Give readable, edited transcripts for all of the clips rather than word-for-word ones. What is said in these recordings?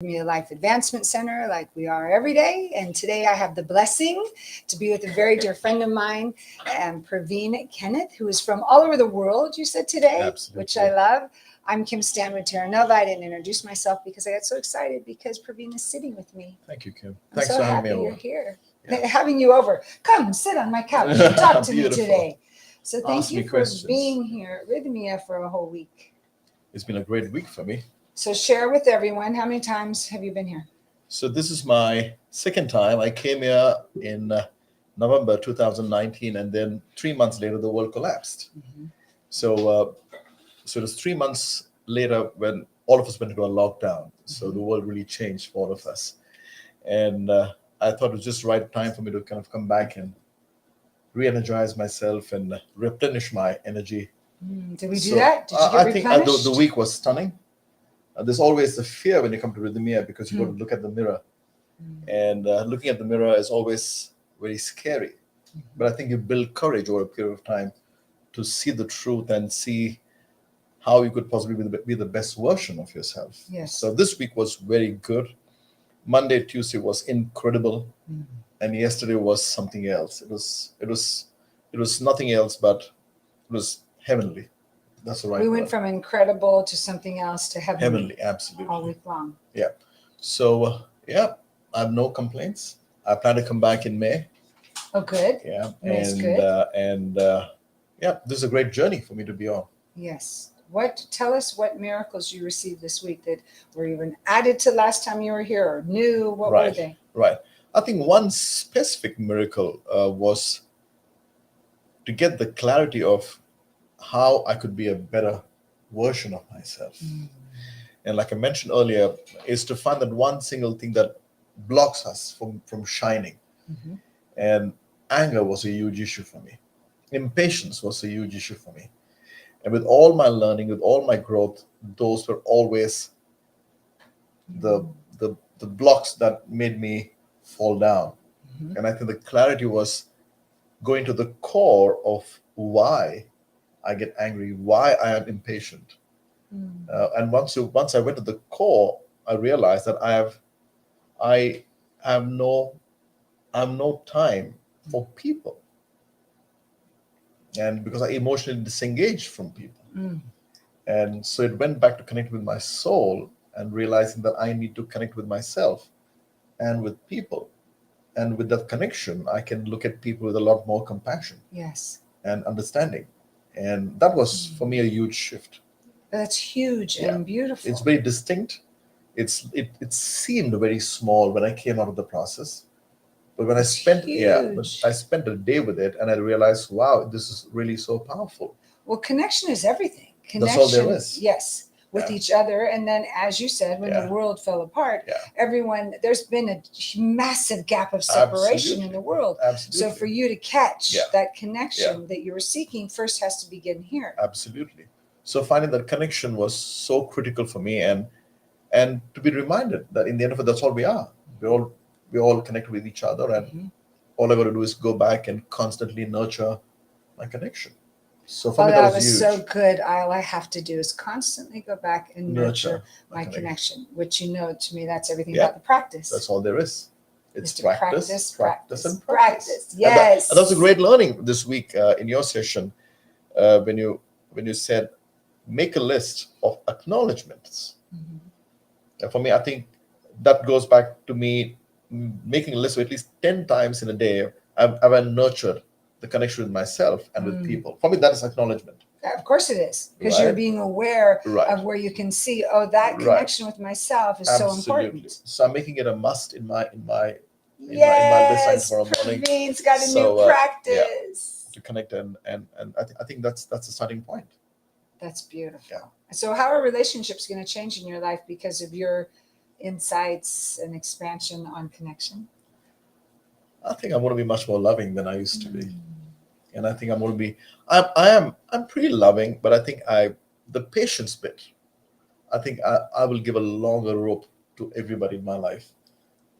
Rythmia Life Advancement Center, like we are every day. And today I have the blessing to be with a very dear friend of mine, Praveen Kenneth, who is from all over the world, you said today, Absolutely. which I love. I'm Kim Stanwood, Terranova. I didn't introduce myself because I got so excited because Praveen is sitting with me. Thank you, Kim. I'm Thanks so for having happy me you're over. here. Yeah. Having you over. Come sit on my couch and talk to me Beautiful. today. So thank Ask you me for questions. being here at Rythmia for a whole week. It's been a great week for me. So share with everyone, how many times have you been here? So this is my second time. I came here in November 2019, and then 3 months later, the world collapsed. Mm-hmm. So it was 3 months later when all of us went into a lockdown. So the world really changed for all of us. And I thought it was just the right time for me to kind of come back and re-energize myself and replenish my energy. Did we do that? Did you get I think replenished? the week was stunning. There's always the fear when you come to Rythmia because you got to look at the mirror. And looking at the mirror is always very scary. But I think you build courage over a period of time to see the truth and see how you could possibly be the best version of yourself. Yes. So this week was very good. Monday, Tuesday was incredible. And yesterday was something else. It was nothing else, but it was heavenly. That's the right We word. went from incredible to something else to Heavenly, absolutely. all week long. Yeah. So I have no complaints. I plan to come back in May. Oh, good. Yeah. May's and good. this is a great journey for me to be on. Yes. Tell us what miracles you received this week that were even added to last time you were here or new. What were they? Right. I think one specific miracle was to get the clarity of how I could be a better version of myself. And like I mentioned earlier, is to find that one single thing that blocks us from shining. Mm-hmm. And anger was a huge issue for me. Impatience was a huge issue for me. And with all my learning, with all my growth, those were always the blocks that made me fall down. Mm-hmm. And I think the clarity was going to the core of why I get angry, why I am impatient. And once I went to the core, I realized that I have no time for people, and because I emotionally disengaged from people. And so it went back to connect with my soul and realizing that I need to connect with myself and with people. And with that connection, I can look at people with a lot more compassion. Yes. And understanding. And that was for me a huge shift. That's huge and beautiful. It's very distinct. It seemed very small when I came out of the process. But when I spent a day with it, and I realized, wow, this is really so powerful. Well, connection is everything. Connection, that's all there is. Yes, with each other. And then, as you said, when the world fell apart, there's been a massive gap of separation in the world. Absolutely. So for you to catch that connection that you were seeking first has to begin here. Absolutely. So finding that connection was so critical for me, and to be reminded that in the end of it, that's all we are. We're all connected with each other, and all I got to do is go back and constantly nurture my connection. So for me, that was huge. So good. All I have to do is constantly go back and nurture my connection, which, to me, that's everything about the practice. That's all there is. It's to practice. Yes. And that was a great learning this week in your session when you said, make a list of acknowledgements. And for me, I think that goes back to me making a list of at least 10 times in a day. I've nurtured the connection with myself and with people. For me, that is acknowledgement. Of course it is, because you're being aware of where you can see, that connection with myself is so important. So I'm making it a must in my yes, list tomorrow morning. Praveen's got a new practice to connect, and I think that's the starting point. That's beautiful. So how are relationships going to change in your life because of your insights and expansion on connection? I think I'm going to be much more loving than I used to be. And I think I'm going to be, I'm pretty loving, but I think the patience bit, I think I will give a longer rope to everybody in my life,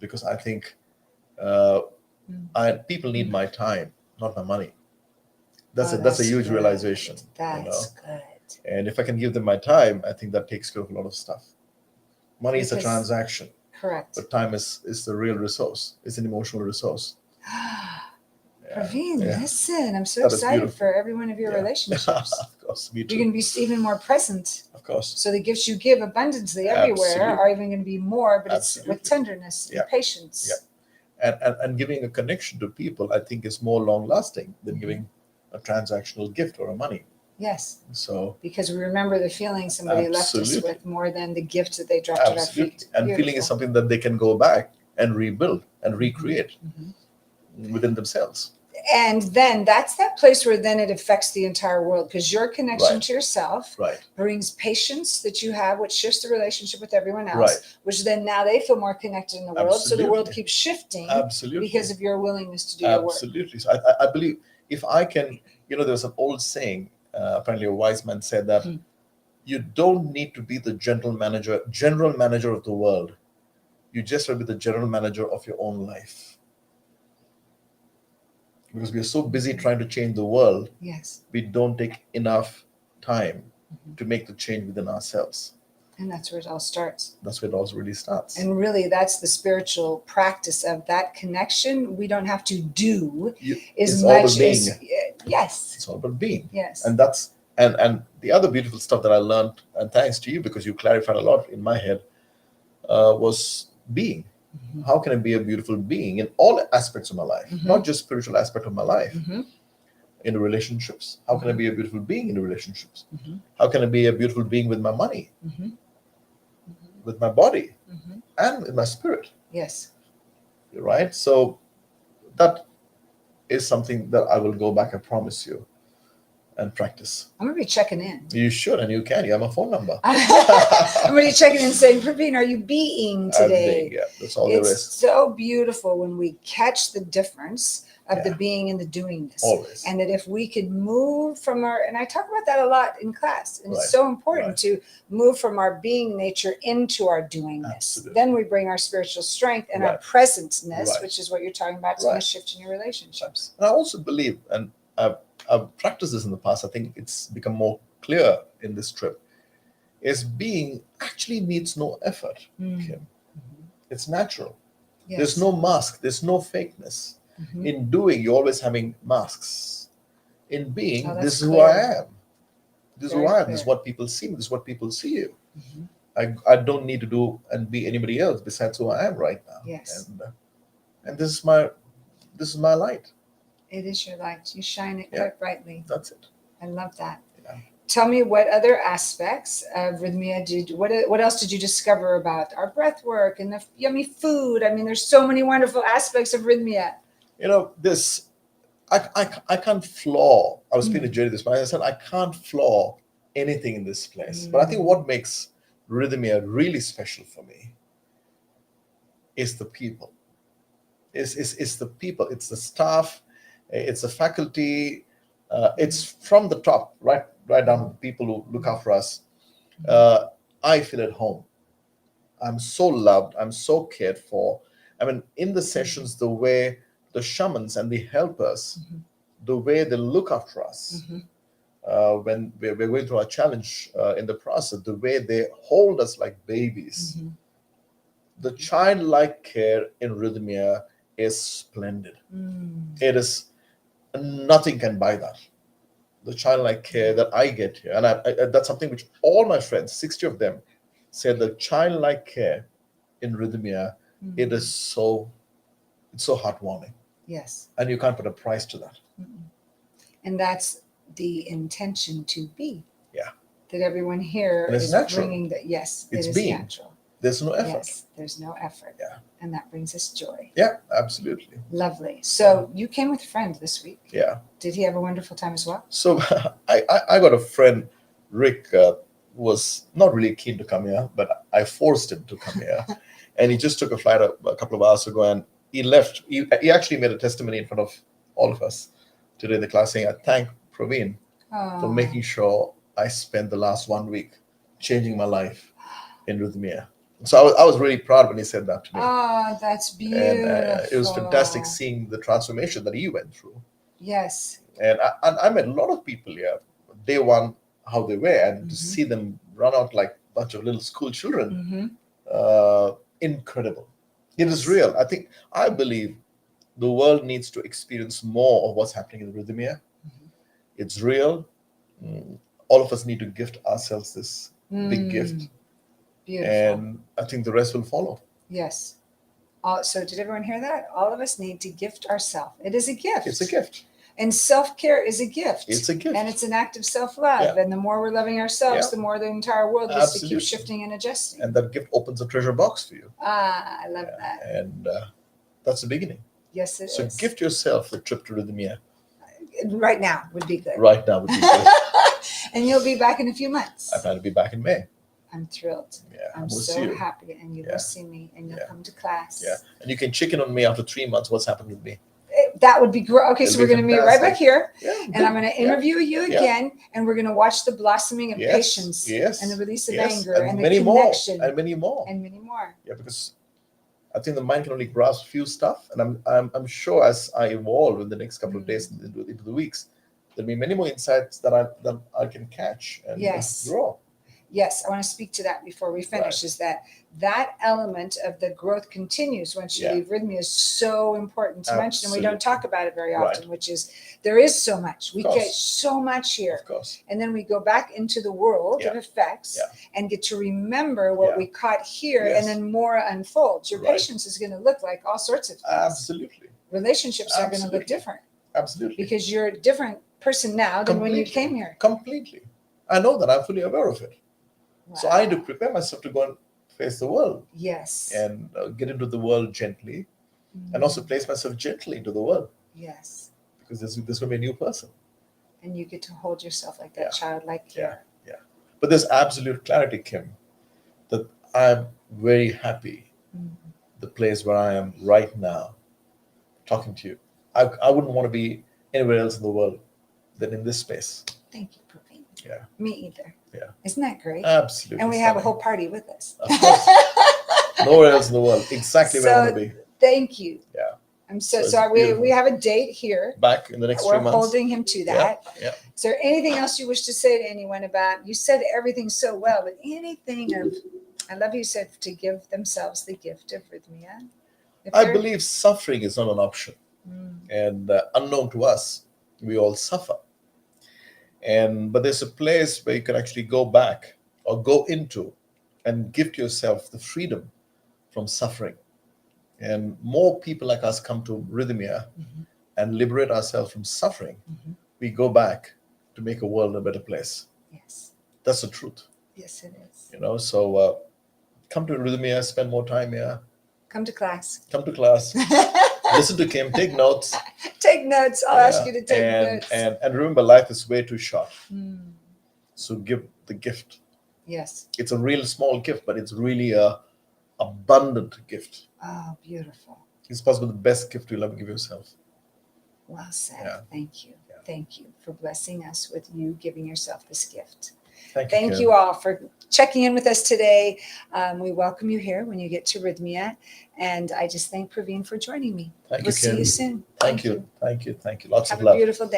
because I think people need my time, not my money. That's a huge realization. That's good. And if I can give them my time, I think that takes care of a lot of stuff. Money is a Because- transaction, Correct. but time is the real resource. It's an emotional resource. Praveen, Yeah. listen, I'm so That is excited beautiful. for every one of your Yeah. relationships. Of course, me You're too. going to be even more present. Of course. So the gifts you give abundantly everywhere Absolutely. are even going to be more, but it's Absolutely. with tenderness Yeah. and patience. Yeah. And giving a connection to people, I think, is more long lasting than giving a transactional gift or a money. Yes, So because we remember the feeling somebody left us Absolutely. with more than the gift that they dropped at our absolutely. feet. And feeling is something that they can go back and rebuild and recreate Mhm. within themselves. And then that's that place where then it affects the entire world, because your connection Right. to yourself Right. brings patience that you have, which shifts the relationship with everyone else, Right. which then now they feel more connected in the world. So the world Absolutely. keeps shifting Absolutely. because of your willingness to do your work. Absolutely. So I believe if I can, there was an old saying, apparently a wise man said that Mhm. you don't need to be the general manager of the world. You just have to be the general manager of your own life. Because we are so busy trying to change the world, Yes. we don't take enough time Mhm. to make the change within ourselves. And that's where it all starts. That's where it all really starts. And really, that's the spiritual practice of that connection. We don't have to do as It's all about much being. as, yes, It's all about being. yes. And that's and the other beautiful stuff that I learned, and thanks to you because you clarified a lot in my head, was being. Mhm. How can I be a beautiful being in all aspects of my life, Mhm. not just spiritual aspect of my life, Mhm. in the relationships? How can I be a beautiful being in the relationships? Mhm. How can I be a beautiful being with my money, Mhm. with my body, Mhm. and with my spirit? Yes. Right? So that is something that I will go back, I promise you, and practice. I'm going to be checking in. You should, and you can. You have my phone number. I'm going to be checking in and saying, Praveen, are you being today? Yeah, that's all there It's is. so beautiful when we catch the difference of the Yeah. being and the doingness. Always. And that if we could move from our, and I talk about that a lot in class, and Right. it's so important Right. to move from our being nature into our doingness. Absolutely. Then we bring our spiritual strength and our Right. presenceness, Right. which is what you're talking about. It's going Right. to shift in your relationships. And I also believe, and I've practiced this in the past, I think it's become more clear in this trip, is being actually needs no effort, Mm. Kim. It's natural. Yes. There's no mask, there's no fakeness. Mhm. In doing, you're always having masks. In being, Oh, that's this is who I clear. am. This is Very who I am. clear. This is what people see me. This is what people see you. Mhm. I don't need to do and be anybody else besides who I am right now. Yes. And this is my light. It is your light. You shine it Yeah. quite brightly. That's it. I love that. Yeah. Tell me, what other aspects of rythmia what else did you discover about our breath work and the yummy food? I mean, there's so many wonderful aspects of rythmia. This I can't flaw. I was speaking to Mm. Jerry this morning. I said I can't flaw anything in this place. But I think what makes Rhythmia really special for me is the people. It's the people. It's the staff. It's the faculty. It's from the top, right down to the people who look after us. I feel at home. I'm so loved. I'm so cared for. I mean, in the sessions, the way the shamans and the helpers, Mhm. the way they look after us, Mhm. when we're going through our challenge in the process, the way they hold us like babies, Mhm. the childlike care in Rhythmia is splendid. Mm. It is nothing can buy that. The childlike care that I get here, and that's something which all my friends, 60 of them, said the childlike care in Rhythmia, it is it's so heartwarming, Yes. and you can't put a price to that. Mm-mm. And that's the intention to be. Yeah. That everyone here And it's is natural. bringing that. Yes, It's it is being. natural. There's no effort. Yes, there's no effort. Yeah. And that brings us joy. Yeah, absolutely. Lovely. So you came with a friend this week. Yeah. Did he have a wonderful time as well? So I got a friend, Rick, was not really keen to come here, but I forced him to come here. And he just took a flight a couple of hours ago and he left. He actually made a testimony in front of all of us today in the class saying, I thank Praveen for making sure I spent the last 1 week changing my life in Rhythmia. So I was really proud when he said that to me. Oh, that's beautiful. And it was fantastic seeing the transformation that he went through. Yes. And I met a lot of people here, day one, how they were, and to see them run out like a bunch of little school children. Mm-hmm. incredible. It is real. I believe the world needs to experience more of what's happening in Rhythmia. It's real. All of us need to gift ourselves this big gift. Beautiful. And I think the rest will follow. Yes. So did everyone hear that? All of us need to gift ourselves. It is a gift. It's a gift. And self-care is a gift. It's a gift. And it's an act of self-love. Yeah. And the more we're loving ourselves, Yeah. the more the entire world gets to keep Absolutely. shifting and adjusting. And that gift opens a treasure box for you. I love that. And that's the beginning. Yes, it So is. gift yourself the trip to Rhythmia. Right now would be good. Right now would be good. And you'll be back in a few months. I plan to be back in May. I'm thrilled. Yeah, I'm we'll see so you. happy. And you Yeah. will see me and you'll Yeah. come to class. Yeah, and you can check in on me after 3 months. What's happened with me? That would be great. Okay, so It'll we're be going to meet right back fantastic. here. Yeah, And I'm going to interview you Yeah. again, and we're going to watch the blossoming of Yes, patience yes, and the release of yes, anger and and the many more, connection and many more. and many more. Yeah, because I think the mind can only grasp few stuff, and I'm sure as I evolve in the next couple of days into the weeks, there'll be many more insights that I can catch and Yes. draw. Yes, I want to speak to that before we finish. Right. Is that element of the growth continues once you Yeah. leave Rhythmia is so important to mention, and we don't Absolutely. talk about it very Right. often, which is there is so much. We Of get course. so much here. Of course. And then we go back into the world of Yeah. effects Yeah. and get to remember what Yeah. we caught here, Yes. and then more unfolds. Your Right. patience is going to look like all sorts of things. Absolutely. Relationships are going to look Absolutely. different Absolutely. because you're a different person now than when you Completely. came here. Completely. I know that. I'm fully aware of it. So I Wow. do prepare myself to go and face the world Yes. and get into the world gently, and also place myself gently into the world, Yes. because there's going to be a new person. And you get to hold yourself like that Yeah. childlike Yeah. care. But there's absolute clarity, Kim, that I'm very happy the place where I am right now, talking to you. I wouldn't want to be anywhere else in the world than in this space. Thank you, Praveen. Yeah. Me either. Yeah. Isn't that great? Absolutely. And we have a stunning. whole party with us. Of course. Nowhere else in the world. Exactly where I want to be. Thank you. Yeah. I'm so So it's sorry. We beautiful. have a date here. Back in the next We're 3 months. holding him to that. Yeah. Is there anything else you wish to say to anyone about? You said everything so well, but anything of, I love you said to give themselves the gift of Rhythmia. If I they're- believe suffering is not an option. Mm, And unknown to us, we all suffer. But there's a place where you can actually go back or go into and gift yourself the freedom from suffering. And more people like us come to Rhythmia mhm, and liberate ourselves from suffering. mhm. We go back to make a world a better place. Yes. That's the truth, Yes, it is. So come to Rhythmia, spend more time here, Come to class. come to class, listen to Kim, take notes. Take notes. I'll ask you to take notes. And remember, life is way too short. Mm, So give the gift. yes. It's a real small gift, but it's really a abundant gift. Oh, beautiful. It's possibly the best gift you'll ever give yourself. Well said. Yeah. Thank you. Yeah. Thank you for blessing us with you giving yourself this gift. Thank Thank Kim. you all for checking in with us today. We welcome you here when you get to Rhythmia. And I just thank Praveen for joining me. Thank you, We'll see Kim. you soon. Thank you. Thank you. Thank you. Lots Have of a love. beautiful day.